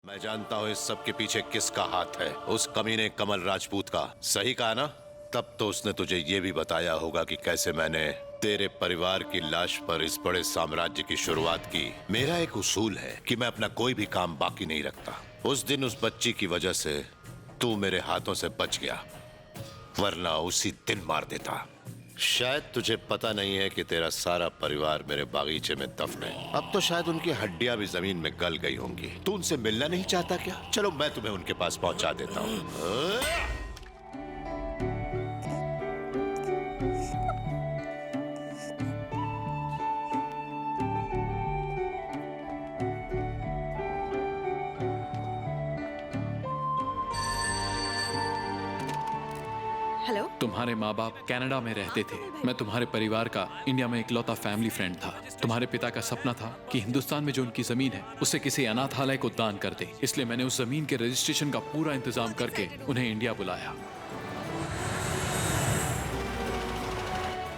मैं जानता हूँ इस सब के पीछे किसका हाथ है। उस कमीने कमल राजपूत का। सही कहा ना? तब तो उसने तुझे ये भी बताया होगा कि कैसे मैंने तेरे परिवार की लाश पर इस बड़े साम्राज्य की शुरुआत की। मेरा एक उसूल है कि मैं अपना कोई भी काम बाकी नहीं रखता। उस दिन उस बच्ची की वजह से तू मेरे हाथों से बच गया, वरना उसी दिन मार देता। शायद तुझे पता नहीं है कि तेरा सारा परिवार मेरे बागीचे में दफन है। अब तो शायद उनकी हड्डियां भी जमीन में गल गई होंगी। तू उनसे मिलना नहीं चाहता क्या? चलो मैं तुम्हें उनके पास पहुंचा देता हूँ। हेलो। तुम्हारे माँ बाप कनाडा में रहते थे। मैं तुम्हारे परिवार का इंडिया में इकलौता फैमिली फ्रेंड था। तुम्हारे पिता का सपना था कि हिंदुस्तान में जो उनकी जमीन है उसे किसी अनाथालय को दान कर दे। इसलिए मैंने उस जमीन के रजिस्ट्रेशन का पूरा इंतजाम करके उन्हें इंडिया बुलाया।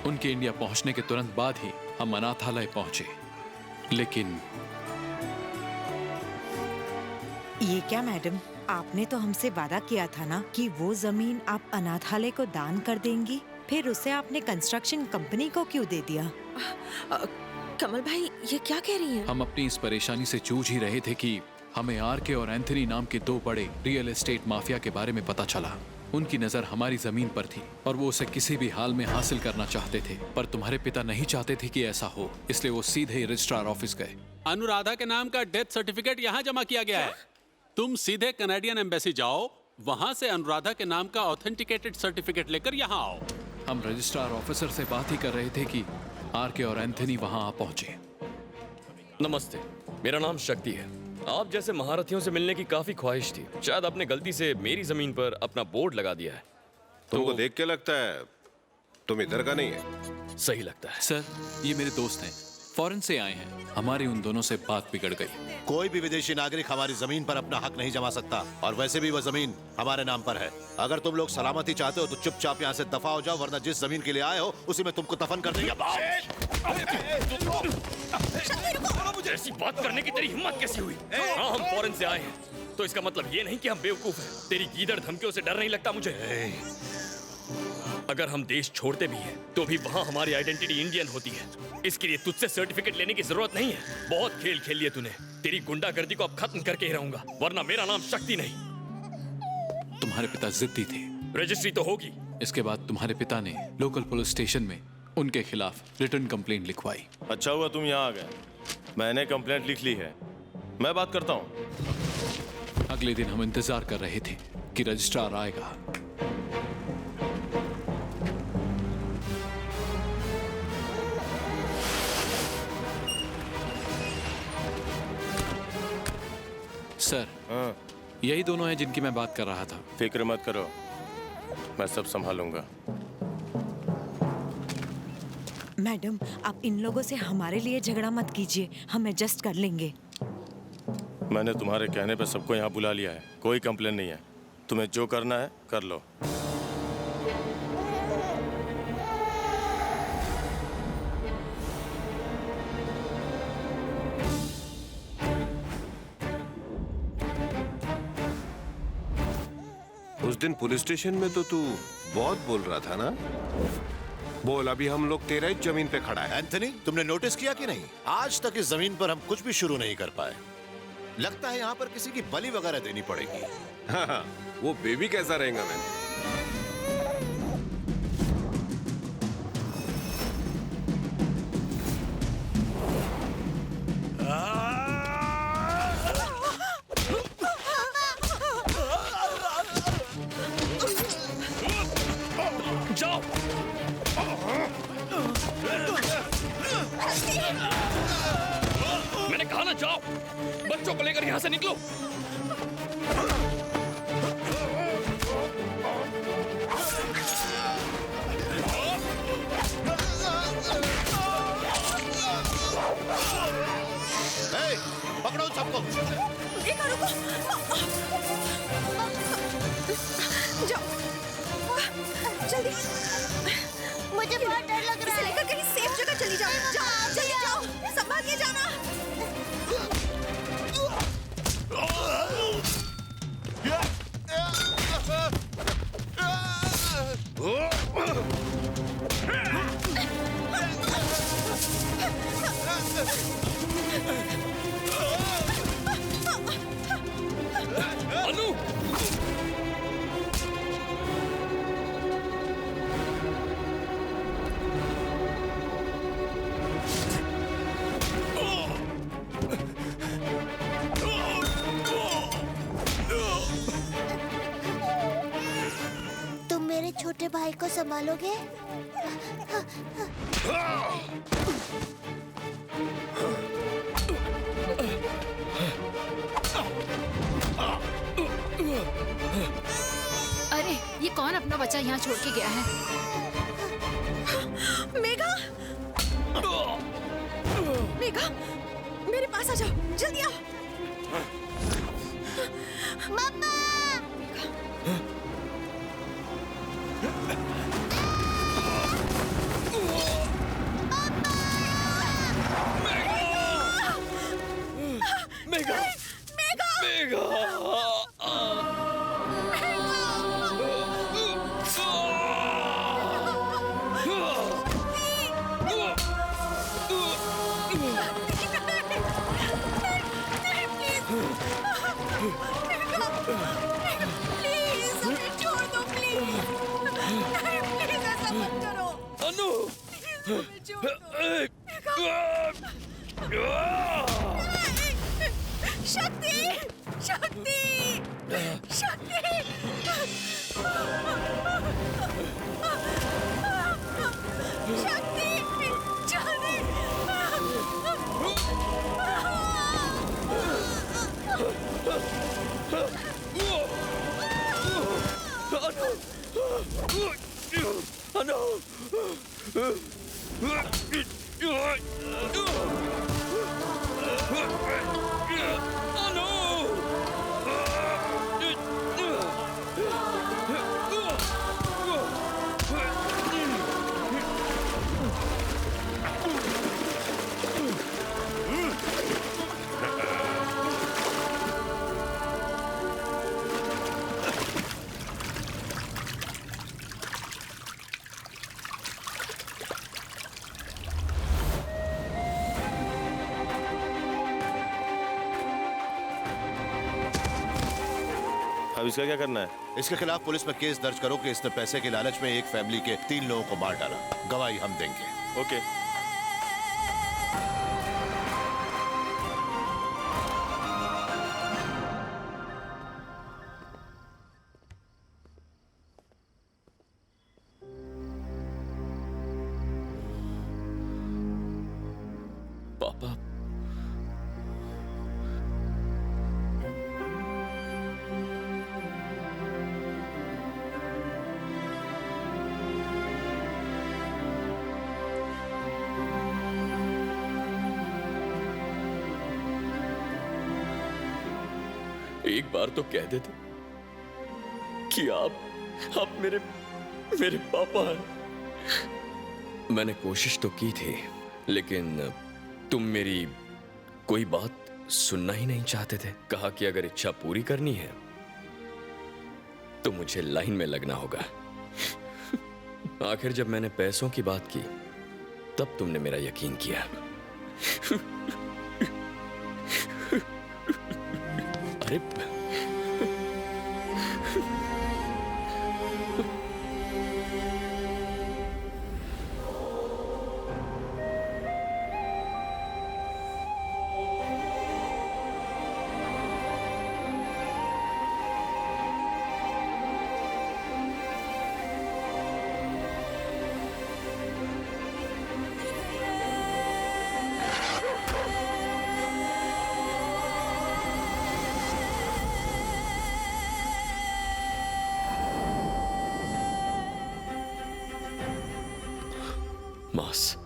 उनके इंडिया पहुंचने के तुरंत बाद ही हम अनाथालय पहुंचे। लेकिन ये क्या मैडम, आपने तो हमसे वादा किया था ना कि वो जमीन आप अनाथालय को दान कर देंगी। फिर उसे आपने कंस्ट्रक्शन कंपनी को क्यों दे दिया? कमल भाई, ये क्या कह रही हैं? हम अपनी इस परेशानी से जूझ ही रहे थे कि हमें आरके और एंथनी नाम के दो बड़े रियल एस्टेट माफिया के बारे में पता चला। उनकी नजर हमारी जमीन पर थी और वो उसे किसी भी हाल में हासिल करना चाहते थे। पर तुम्हारे पिता नहीं चाहते थे कि ऐसा हो, इसलिए वो सीधे ही रजिस्ट्रार ऑफिस गए। अनुराधा के नाम का डेथ सर्टिफिकेट यहाँ जमा किया गया है। तुम सीधे कनाडियन एम्बेसी जाओ, वहां से अनुराधा के नाम का ऑथेंटिकेटेड सर्टिफिकेट लेकर यहाँ आओ। हम रजिस्ट्रार ऑफिसर से बात ही कर रहे थे कि आरके और एंथनी वहां आ पहुंचे। नमस्ते, मेरा नाम शक्ति है। आप जैसे महारथियों से मिलने की काफी ख्वाहिश थी। शायद आपने गलती से मेरी जमीन पर अपना बोर्ड लगा दिया है। तुमको देख के लगता है तुम इधर का नहीं है। सही लगता है। सर, ये मेरे दोस्त हैं, फॉरेन से आए हैं। हमारी उन दोनों से बात बिगड़ गई। कोई भी विदेशी नागरिक हमारी जमीन पर अपना हक नहीं जमा सकता, और वैसे भी वह जमीन हमारे नाम पर है। अगर तुम लोग सलामती चाहते हो तो चुपचाप यहाँ से दफा हो जाओ, वरना जिस जमीन के लिए आए हो उसी में तुमको दफन कर देंगे। मुझे ऐसी बात करने की तेरी हिम्मत कैसे हुई? हाँ, हम फॉरेन से आए हैं, तो इसका मतलब ये नहीं कि हम बेवकूफ हैं। तेरी गीदड़ धमकियों से डर नहीं लगता मुझे। अगर हम देश छोड़ते भी हैं तो भी वहाँ हमारी आइडेंटिटी इंडियन होती है। इसके लिए तुझसे सर्टिफिकेट लेने की जरूरत नहीं है। बहुत खेल खेल लिए तूने। तेरी गुंडागर्दी को अब खत्म करके ही रहूंगा, वरना मेरा नाम शक्ति नहीं। तुम्हारे पिता जिद्दी थे। रजिस्ट्री तो होगी। इसके बाद तुम्हारे पिता ने लोकल पुलिस स्टेशन में उनके खिलाफ रिटर्न कंप्लेंट लिखवाई। अच्छा हुआ तुम यहाँ आ गए। मैंने कंप्लेंट लिख ली है, मैं बात करता हूँ। अगले दिन हम इंतजार कर रहे थे कि रजिस्ट्रार आएगा। सर, हाँ, यही दोनों हैं जिनकी मैं बात कर रहा था। फिक्र मत करो, मैं सब संभालूंगा। मैडम, आप इन लोगों से हमारे लिए झगड़ा मत कीजिए, हम एडजस्ट कर लेंगे। मैंने तुम्हारे कहने पे सबको यहाँ बुला लिया है, कोई कंप्लेन नहीं है। तुम्हें जो करना है कर लो। उस दिन पुलिस स्टेशन में तो तू बहुत बोल रहा था ना? बोल, अभी हम लोग तेरा ही जमीन पे खड़ा है। एंथनी, तुमने नोटिस किया कि नहीं, आज तक इस जमीन पर हम कुछ भी शुरू नहीं कर पाए। लगता है यहाँ पर किसी की बलि वगैरह देनी पड़ेगी। हाँ, वो बेबी कैसा रहेगा मैंने? जाओ। मैंने कहा ना जाओ। बच्चों को लेकर यहाँ से निकलो। पकड़ो सबको। जाओ, जल्दी। मुझे बहुत डर लग रहा है। इसे लेकर कहीं सेफ जगह चली जाओ। जाओ, जल्दी जाओ, संभाल के जाना। भाई को संभालोगे? अरे ये कौन अपना बच्चा यहाँ छोड़ के गया है? मेघा, मेघा, मेरे पास आ जाओ, जल्दी आओ। मम्मा! मेघा! मेघा! प्लीज हमें छोड़ दो, प्लीज। प्लीज ऐसा मत करो। अनु! हमें छोड़ दो। शक्ति! शक्ति! शक्ति! शक्ति! जल्दी! अनु! अब इसका क्या करना है? इसके खिलाफ पुलिस में केस दर्ज करो कि इसने पैसे के लालच में एक फैमिली के 3 लोगों को मार डाला। गवाही हम देंगे। ओके। पापा, एक बार तो कह देते कि आप मेरे पापा हैं। मैंने कोशिश तो की थी, लेकिन तुम मेरी कोई बात सुनना ही नहीं चाहते थे। कहा कि अगर इच्छा पूरी करनी है तो मुझे लाइन में लगना होगा। आखिर जब मैंने पैसों की बात की तब तुमने मेरा यकीन किया। अरे मास,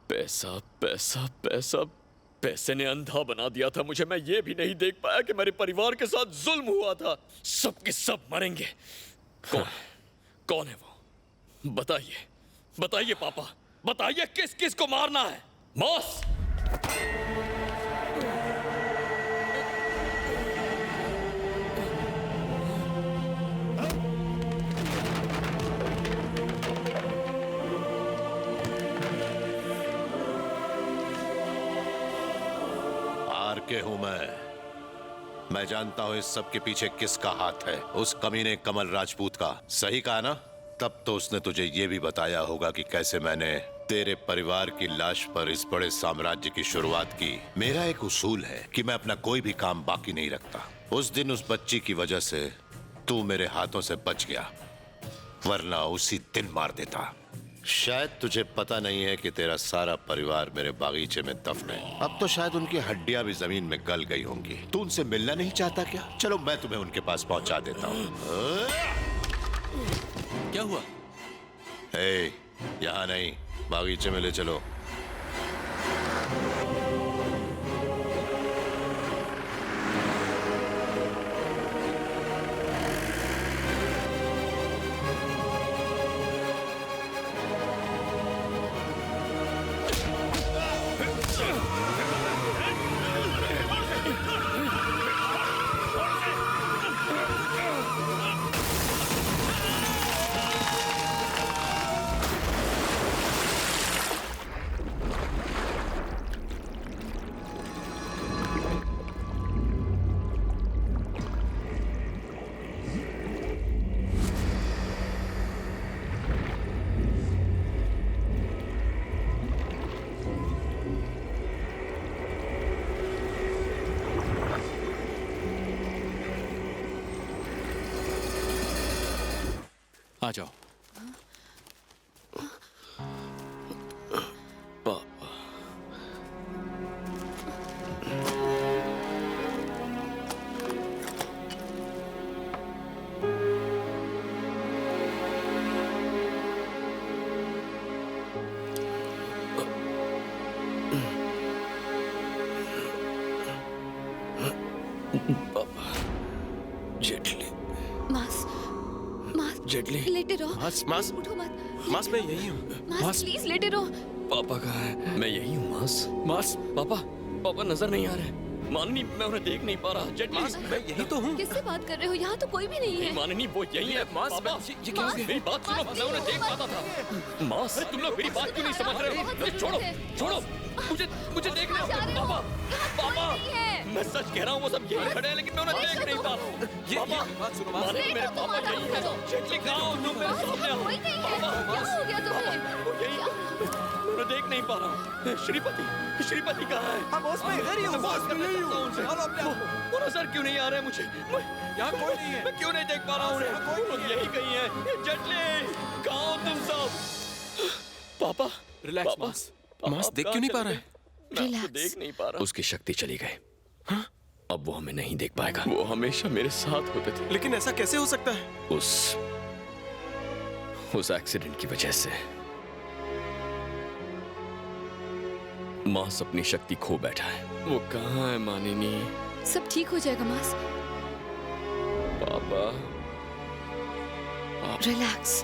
पैसा पैसा पैसा, पैसे ने अंधा बना दिया था मुझे। मैं ये भी नहीं देख पाया कि मेरे परिवार के साथ जुल्म हुआ था। सब के सब मरेंगे। कौन है वो? बताइए, बताइए पापा, बताइए किस किस को मारना है? मॉस! आर के हूं मैं, मैं जानता हूँ इस सब के पीछे किसका हाथ है, उस कमीने कमल राजपूत का। सही कहा ना? तब तो उसने तुझे ये भी बताया होगा कि कैसे मैंने तेरे परिवार की लाश पर इस बड़े साम्राज्य की शुरुआत की। मेरा एक उसूल है कि मैं अपना कोई भी काम बाकी नहीं रखता। उस दिन उस बच्ची की वजह से तू मेरे हाथों से बच गया, वरना उसी दिन मार देता। शायद तुझे पता नहीं है कि तेरा सारा परिवार मेरे बागीचे में दफन है। अब तो शायद उनकी हड्डियां भी जमीन में गल गई होंगी। तू उनसे मिलना नहीं चाहता क्या? चलो मैं तुम्हें उनके पास पहुंचा देता हूँ। क्या हुआ? यहाँ नहीं, बागीचे में ले चलो। आ जाओ। जेटली, मास, मास, जेटली, लेटे रहो। मास, उठो मत। मास मैं यही हूँ। मास, प्लीज लेटे रहो। पापा कहाँ है? मैं यही हूँ मास। मास, पापा नजर नहीं आ रहे। माननी, मैं उन्हें देख नहीं पा रहा। जेटली, मैं यही तो हूँ। किससे बात कर रहे हो? यहाँ तो कोई भी नहीं है। माननी, वो यही है। मास, पापा, ये क्या हो गया? मेरी बात सुनो, मैं उन्हें देख पाता था। मास, तुम लोग मेरी बात क्यों नहीं समझ रहे हो? छोड़ो, मुझे देखने दो। पापा, मैं सच कह रहा हूँ, वो सब यही खड़े हैं, लेकिन मैं उन्हें देख नहीं पा रहा हूँ। पापा, बात सुनो, माननी, मेरे पापा यही है। जेटली कहाँ हो तुम? मेरे सामने आओ। क्या हो गया तुम्हें? वो यही है। मैं उन्हें देख नहीं पा रहा हूँ। श्रीपति कहाँ है? हाँ बॉस, मैं इधर ही हूँ। बॉस, मैं यही हूँ। वो नजर क्यों नहीं आ रहे मुझे? यहाँ कोई नहीं है। मैं क्यों नहीं देख पा रहा हूँ उन्हें? यही कहीं है। जेटली, कहाँ हो तुम सब? पापा, रिलैक्स मास। मास देख क्यों नहीं पा रहे? मैं Relax. आपको देख नहीं पा रहा। उसकी शक्ति चली गई। अब वो हमें नहीं देख पाएगा। वो हमेशा मेरे साथ होते थे। लेकिन ऐसा कैसे हो सकता है? उस एक्सीडेंट की वजह से मास अपनी शक्ति खो बैठा है। वो कहाँ है मानिनी? सब ठीक हो जाएगा मास। पापा, रिलैक्स।